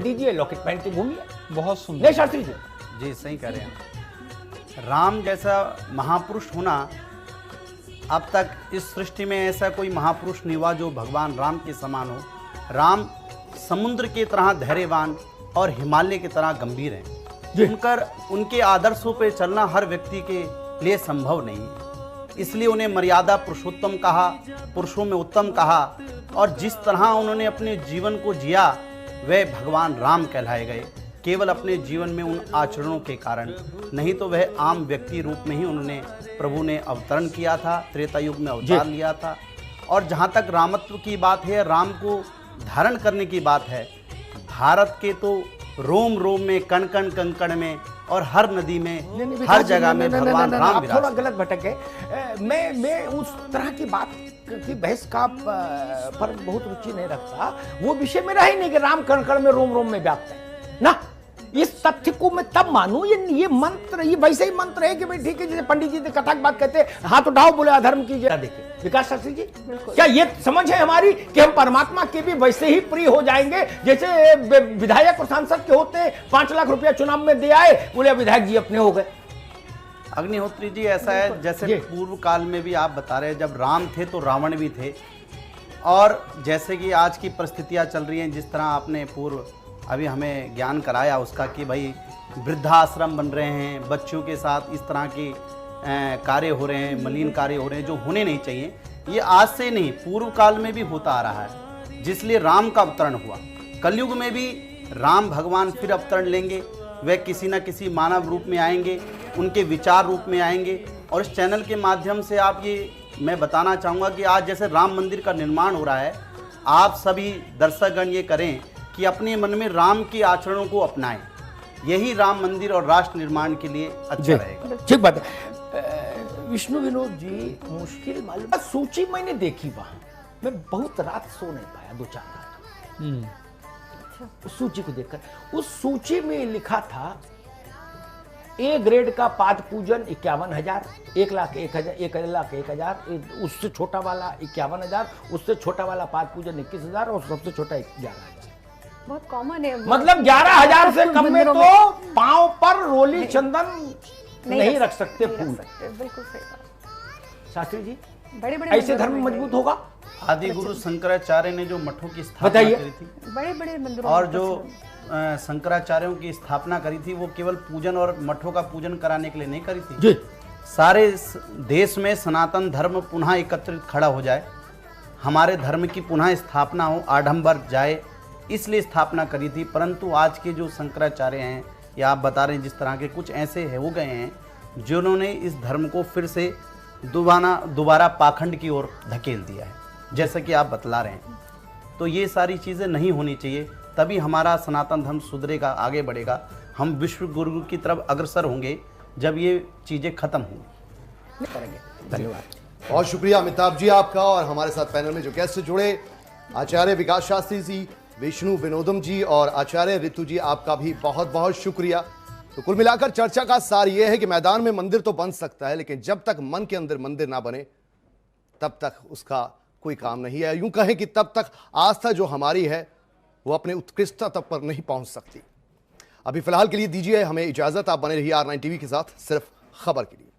दीजिए, लॉकेट पहन के घूमिए। बहुत सुंदर। नहीं शास्त्री जी? जी सही कह रहे हैं। राम जैसा महापुरुष होना, अब तक इस सृष्टि में ऐसा कोई महापुरुष नहीं हुआ जो भगवान राम के समान हो। राम समुद्र की तरह धैर्यवान और हिमालय की तरह गंभीर हैं। उनके आदर्शों पर चलना हर व्यक्ति के लिए संभव नहीं है, इसलिए उन्हें मर्यादा पुरुषोत्तम कहा, पुरुषों में उत्तम कहा। और जिस तरह उन्होंने अपने जीवन को जिया वह भगवान राम कहलाए गए, केवल अपने जीवन में उन आचरणों के कारण, नहीं तो वह आम व्यक्ति रूप में ही उन्होंने प्रभु ने अवतरण किया था, त्रेता युग में अवतार लिया था। और जहाँ तक रामत्व की बात है, राम को धारण करने की बात है, भारत के तो रोम रोम में, कण कण कंकण में और हर नदी में, हर जगह में भगवान राम विराजते। थोड़ा गलत भटक गए। मैं उस तरह की बात की बहस का पर बहुत रुचि नहीं रखता। वो विषय मेरा ही नहीं कि राम कण कण में, रोम रोम में व्याप्त है ना। इस तथ्य को मैं तब मानूं, ये मंत्र, ये वैसे ही मंत्र है कि भाई ठीक है, जैसे पंडित जी कथा की बात कहते हैं, हाथ उठाओ बोले अधर्म कीजिए। देखिए विकास शास्त्री जी, क्या ये समझ है हमारी कि हम परमात्मा के भी वैसे ही प्रिय हो जाएंगे जैसे विधायक और सांसद के होते? 5 लाख रुपया चुनाव में दे आए, बोले विधायक जी अपने हो गए। अग्निहोत्री जी, ऐसा है जैसे पूर्व काल में भी आप बता रहे हैं, जब राम थे तो रावण भी थे। और जैसे कि आज की परिस्थितियां चल रही हैं, जिस तरह आपने पूर्व अभी हमें ज्ञान कराया उसका कि भाई वृद्धाश्रम बन रहे हैं, बच्चों के साथ इस तरह के कार्य हो रहे हैं, मलिन कार्य हो रहे हैं जो होने नहीं चाहिए। ये आज से नहीं, पूर्व काल में भी होता आ रहा है, जिसलिए राम का अवतरण हुआ। कलयुग में भी राम भगवान फिर अवतरण लेंगे, वे किसी न किसी मानव रूप में आएंगे, उनके विचार रूप में आएंगे। और इस चैनल के माध्यम से आप ये मैं बताना चाहूँगा कि आज जैसे राम मंदिर का निर्माण हो रहा है, आप सभी दर्शकगण ये करें कि अपने मन में राम के आचरणों को अपनाएं। यही राम मंदिर और राष्ट्र निर्माण के लिए अच्छा रहेगा। ठीक बात है। विष्णु विनोद जी, मुश्किल मालूम, सूची मैंने देखी वहां, मैं बहुत रात सो नहीं पाया, 2-4 रात उस सूची को देखकर। उस सूची में लिखा था ए ग्रेड का पाद पूजन 51,000, 1,01,000, उससे छोटा वाला 51,000, उससे छोटा वाला पाद पूजन 21,000 और सबसे छोटा 11,000। बहुत कॉमन है, मतलब 11,000 से कम में तो पांव पर रोली चंदन नहीं रख सकते फूल। बिल्कुल सही बात। शास्त्री जी, बड़े-बड़े ऐसे धर्म मजबूत होगा। आदि गुरु शंकराचार्य ने जो मठों की स्थापना करी थी, बड़े-बड़े मंदिरों और जो शंकराचार्यों की स्थापना करी थी, वो केवल पूजन और मठों का पूजन कराने के लिए नहीं करी थी जी। सारे देश में सनातन धर्म पुनः एकत्रित खड़ा हो जाए, हमारे धर्म की पुनः स्थापना हो, आडंबर जाए, इसलिए स्थापना करी थी। परंतु आज के जो शंकराचार्य हैं, या आप बता रहे हैं जिस तरह के, कुछ ऐसे हो गए हैं जिन्होंने इस धर्म को फिर से दोबारा पाखंड की ओर धकेल दिया है, जैसा कि आप बतला रहे हैं। तो ये सारी चीज़ें नहीं होनी चाहिए, तभी हमारा सनातन धर्म सुधरेगा, आगे बढ़ेगा। हम विश्व गुरु की तरफ अग्रसर होंगे जब ये चीज़ें खत्म होंगी। धन्यवाद, बहुत शुक्रिया अमिताभ जी आपका। और हमारे साथ पैनल में जो गेस्ट जुड़े, आचार्य विकास शास्त्री जी, विष्णु विनोदम जी और आचार्य ऋतु जी, आपका भी बहुत बहुत शुक्रिया। तो कुल मिलाकर चर्चा का सार यह है कि मैदान में मंदिर तो बन सकता है, लेकिन जब तक मन के अंदर मंदिर ना बने तब तक उसका कोई काम नहीं है। यूं कहें कि तब तक आस्था जो हमारी है वो अपने उत्कृष्टता तक पर नहीं पहुंच सकती। अभी फिलहाल के लिए दीजिए हमें इजाजत। आप बने रहिए R9 टीवी के साथ, सिर्फ खबर के लिए।